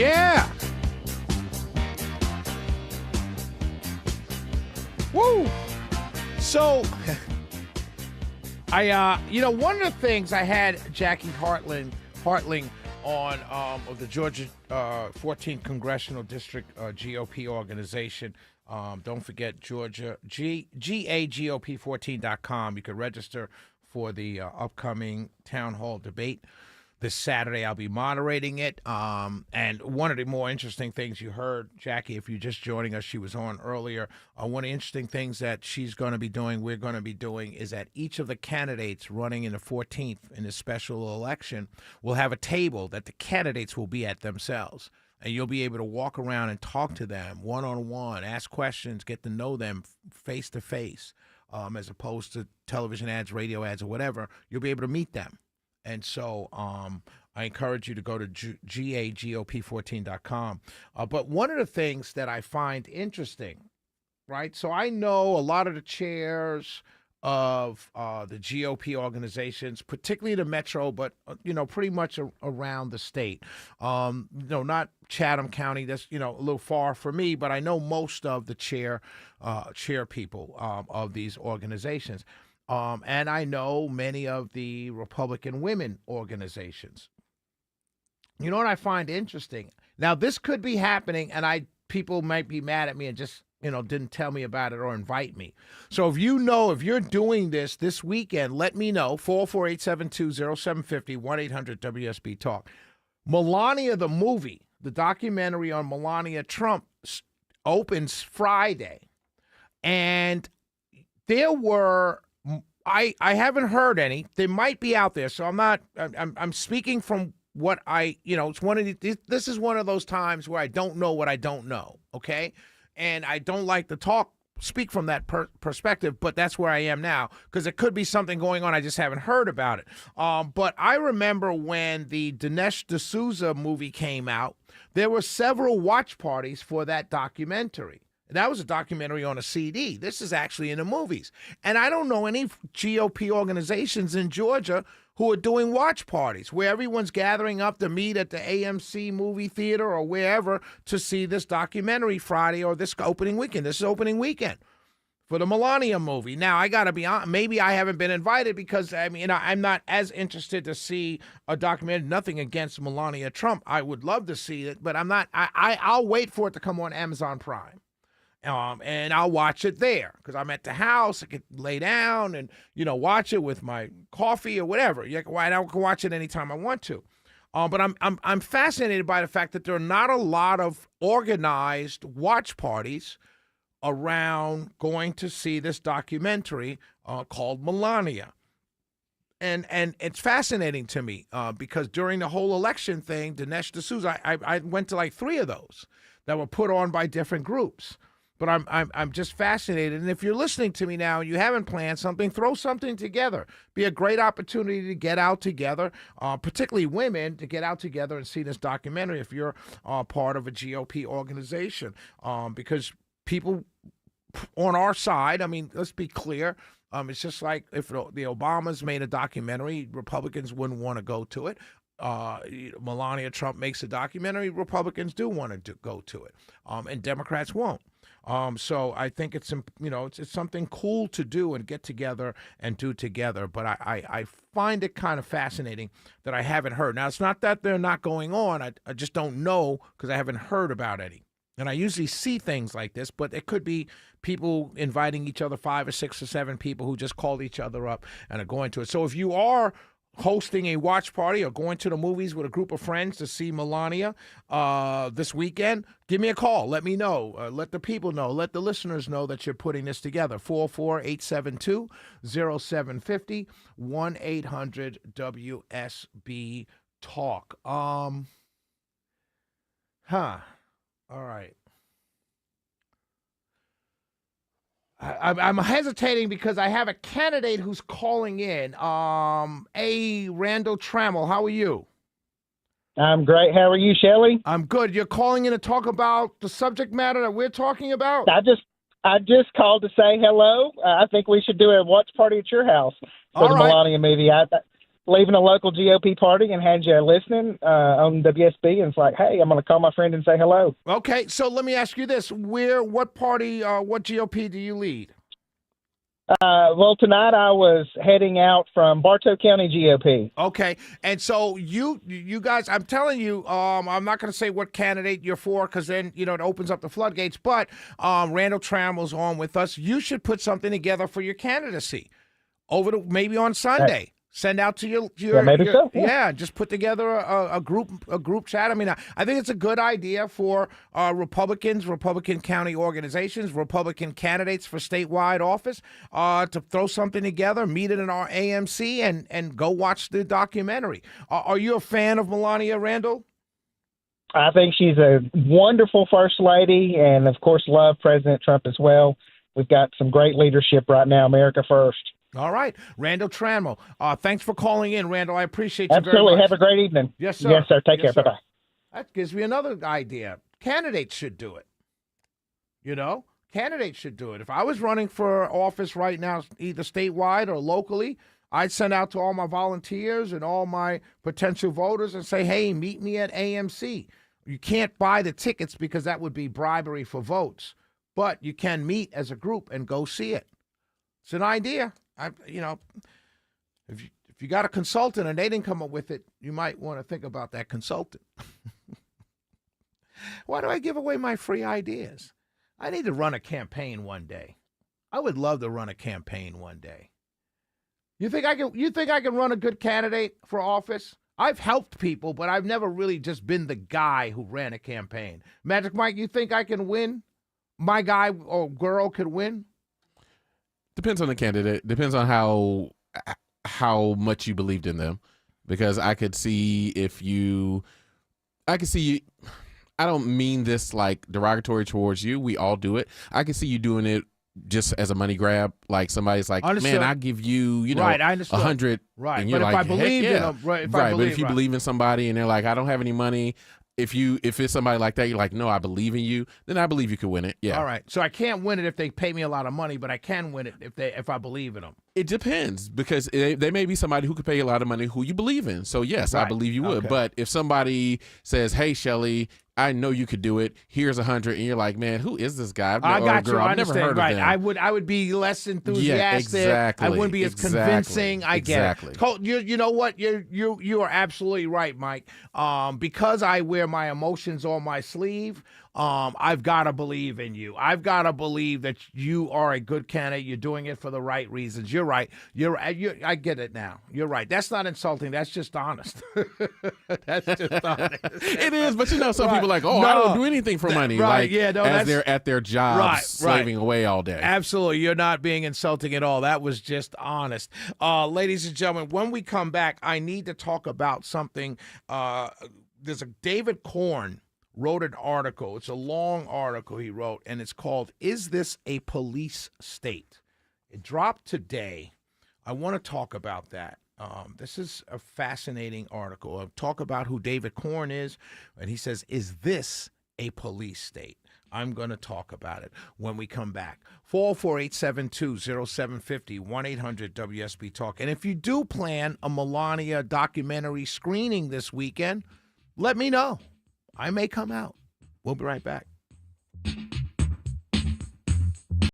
Yeah. Woo. So, one of the things I had Jackie Hartling on of the Georgia 14th Congressional District GOP organization. Don't forget Georgia, GAGOP14.com. You can register for the upcoming town hall debate. This Saturday, I'll be moderating it. And one of the more interesting things you heard, Jackie, if you're just joining us, she was on earlier. One of the interesting things that she's going to be doing, we're going to be doing, is that each of the candidates running in the 14th in this special election will have a table that the candidates will be at themselves. And you'll be able to walk around and talk to them one-on-one, ask questions, get to know them face-to-face, as opposed to television ads, radio ads, or whatever. You'll be able to meet them. And so I encourage you to go to GAGOP14.com. But one of the things that I find interesting, right? So I know a lot of the chairs of the GOP organizations, particularly the Metro, but, pretty much around the state. Not Chatham County. That's, a little far for me, but I know most of the chair people of these organizations. And I know many of the Republican women organizations. You know what I find interesting? Now, this could be happening, and people might be mad at me and just, didn't tell me about it or invite me. So if you're doing this weekend, let me know. 448-720-750, 1-800-WSB-TALK. Melania, the movie, the documentary on Melania Trump opens Friday. And there were... I haven't heard any. They might be out there, so I'm speaking from what it's one of this is one of those times where I don't know what I don't know, okay? And I don't like to speak from that perspective, but that's where I am now, because it could be something going on. I just haven't heard about it. But I remember when the Dinesh D'Souza movie came out, there were several watch parties for that documentary. That was a documentary on a CD. This is actually in the movies. And I don't know any GOP organizations in Georgia who are doing watch parties where everyone's gathering up to meet at the AMC movie theater or wherever to see this documentary Friday or this opening weekend. This is opening weekend for the Melania movie. Now, I got to be honest, maybe I haven't been invited because, I'm not as interested to see a documentary. Nothing against Melania Trump. I would love to see it, but I'm not. I'll wait for it to come on Amazon Prime. And I'll watch it there because I'm at the house. I can lay down and, watch it with my coffee or whatever. I can watch it anytime I want to. But I'm fascinated by the fact that there are not a lot of organized watch parties around going to see this documentary called Melania. And it's fascinating to me because during the whole election thing, Dinesh D'Souza, I went to like 3 of those that were put on by different groups. But I'm just fascinated. And if you're listening to me now and you haven't planned something, throw something together. Be a great opportunity to get out together, particularly women, to get out together and see this documentary if you're part of a GOP organization. Because people on our side, let's be clear, it's just like if the Obamas made a documentary, Republicans wouldn't want to go to it. Melania Trump makes a documentary, Republicans do want to go to it, and Democrats won't. So I think it's something cool to do and get together and do together. But I find it kind of fascinating that I haven't heard. Now, it's not that they're not going on. I just don't know because I haven't heard about any. And I usually see things like this, but it could be people inviting each other, 5 or 6 or 7 people who just called each other up and are going to it. So if you are hosting a watch party or going to the movies with a group of friends to see Melania this weekend, give me a call. Let me know. Let the people know. Let the listeners know that you're putting this together. 448-720-0750, 1-800-WSB-TALK. All right. I'm hesitating because I have a candidate who's calling in. Randall Trammell, how are you? I'm great. How are you, Shelley? I'm good. You're calling in to talk about the subject matter that we're talking about? I just called to say hello. I think we should do a watch party at your house for the Melania movie. leaving a local GOP party and had you listening on WSB, and it's like, hey, I'm going to call my friend and say hello. Okay, so let me ask you this: what party, what GOP do you lead? Well, tonight I was heading out from Bartow County GOP. Okay, and so you guys, I'm telling you, I'm not going to say what candidate you're for because then it opens up the floodgates. But Randall Trammell's on with us. You should put something together for your candidacy maybe on Sunday. Send out to your just put together a group chat. I mean, I think it's a good idea for Republicans, Republican county organizations, Republican candidates for statewide office to throw something together, meet it in our AMC, and go watch the documentary. Are you a fan of Melania, Randall? I think she's a wonderful first lady, and of course, love President Trump as well. We've got some great leadership right now. America first. All right. Randall Trammell. Thanks for calling in, Randall. I appreciate you Absolutely. very much. Have a great evening. Yes, sir. Yes, sir. Take care. Bye-bye. That gives me another idea. Candidates should do it. Candidates should do it. If I was running for office right now, either statewide or locally, I'd send out to all my volunteers and all my potential voters and say, hey, meet me at AMC. You can't buy the tickets because that would be bribery for votes, but you can meet as a group and go see it. It's an idea. If you got a consultant and they didn't come up with it, you might want to think about that consultant. Why do I give away my free ideas? I need to run a campaign one day. I would love to run a campaign one day. You think I can run a good candidate for office? I've helped people, but I've never really just been the guy who ran a campaign. Magic Mike, you think I can win? My guy or girl could win? Depends on the candidate. Depends on how much you believed in them. Because I could see I don't mean this like derogatory towards you. We all do it. I can see you doing it just as a money grab. Like somebody's like, Understood. man, I'll give you, right, I understood. 100. Right. And you're but like, if I believe in them, right. But if you believe in somebody and they're like, I don't have any money. If it's somebody like that, you're like, no, I believe in you, then I believe you could win it. Yeah. All right. So I can't win it if they pay me a lot of money, but I can win it if I believe in them. It depends because they may be somebody who could pay you a lot of money who you believe in. So yes, Right. I believe you would. Okay. But if somebody says, hey, Shelly, I know you could do it. Here's 100, and you're like, man, who is this guy? I got you. I I've never understand. heard Right. of them. I would be less enthusiastic. Yeah, exactly. I wouldn't be as convincing. I get exactly. it. Cole, you know what? You are absolutely right, Mike. Because I wear my emotions on my sleeve, I've got to believe in you. I've got to believe that you are a good candidate. You're doing it for the right reasons. You're right. I get it now. You're right. That's not insulting. That's just honest. That's just honest. It is, but some Right. people are like, oh, No. I don't do anything for money. Right, Like, yeah, no, as that's- they're at their jobs Right, slaving away all day. Absolutely. You're not being insulting at all. That was just honest. Ladies and gentlemen, when we come back, I need to talk about something. There's a David Korn wrote an article. It's a long article he wrote, and it's called, Is This a Police State? It dropped today. I want to talk about that. This is a fascinating article. I'll talk about who David Korn is, and he says, is this a police state? I'm going to talk about it when we come back. 404-872-0750, 1-800-WSB Talk. And if you do plan a Melania documentary screening this weekend, let me know. I may come out. We'll be right back.